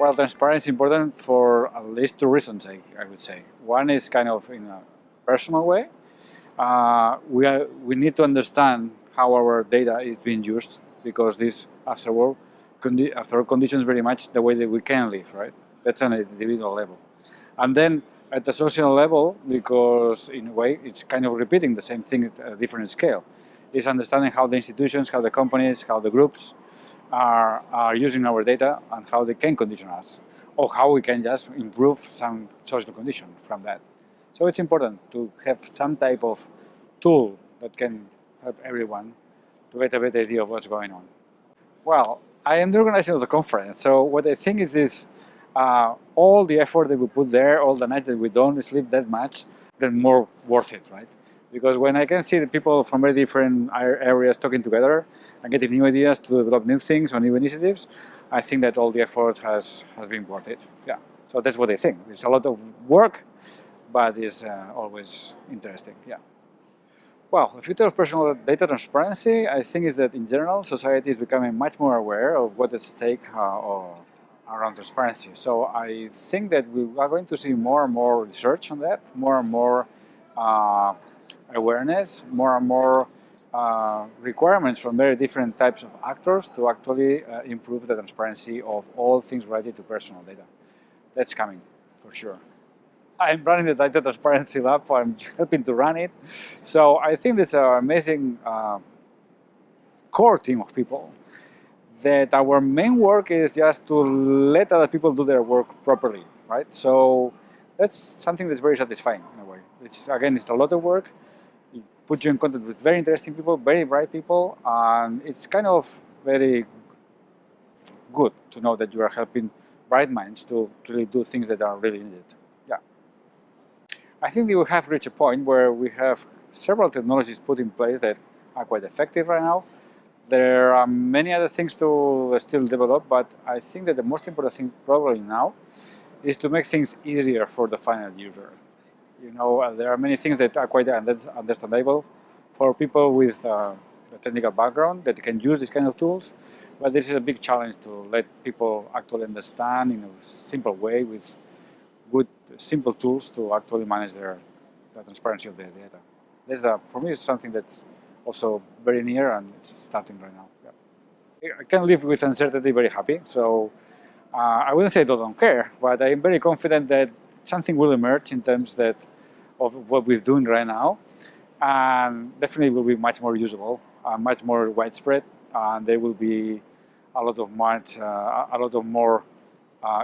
Well, transparency is important for at least two reasons, I would say. One is kind of in a personal way. We need to understand how our data is being used, because this, after all, conditions very much the way that we can live, right? That's on an individual level. And then at the social level, because in a way it's kind of repeating the same thing at a different scale, is understanding how the institutions, how the companies, how the groups are using our data and how they can condition us, or how we can just improve some social condition from that. So it's important to have some type of tool that can help everyone to get a better idea of what's going on. Well, I am the organizer of the conference, so what I think is this, all the effort that we put there, all the night that we don't sleep that much, then more worth it, right? Because when I can see the people from very different areas talking together and getting new ideas to develop new things or new initiatives, I think that all the effort has been worth it. Yeah, so that's what I think. It's a lot of work, but it's always interesting. Yeah. Well, the future of personal data transparency, I think, is that in general, society is becoming much more aware of what is at stake around transparency. So I think that we are going to see more and more research on that, more and more awareness, more and more requirements from very different types of actors to actually improve the transparency of all things related to personal data. That's coming, for sure. I'm running the Data Transparency Lab, I'm helping to run it. So I think it's an amazing core team of people that our main work is just to let other people do their work properly, right? So that's something that's very satisfying in a way. Again, it's a lot of work. It puts you in contact with very interesting people, very bright people, and it's kind of very good to know that you are helping bright minds to really do things that are really needed. Yeah. I think we have reached a point where we have several technologies put in place that are quite effective right now. There are many other things to still develop, but I think that the most important thing probably now is to make things easier for the final user. You know, there are many things that are quite understandable for people with a technical background that can use these kind of tools, but this is a big challenge to let people actually understand in a simple way with good, simple tools to actually manage the transparency of their data. For me, it's something that's also very near and it's starting right now. Yeah. I can live with uncertainty very happy, so I wouldn't say I don't care, but I'm very confident that something will emerge in terms of what we're doing right now, and definitely will be much more usable, much more widespread, and there will be a lot of more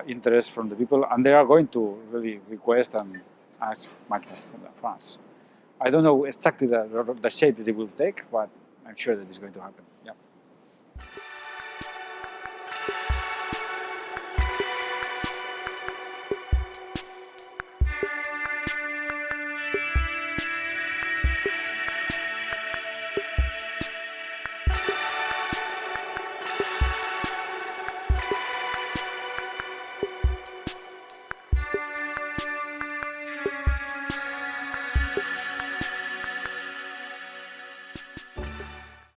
interest from the people, and they are going to really request and ask much more from us. I don't know exactly the shape that it will take, but I'm sure that it's going to happen. Yeah.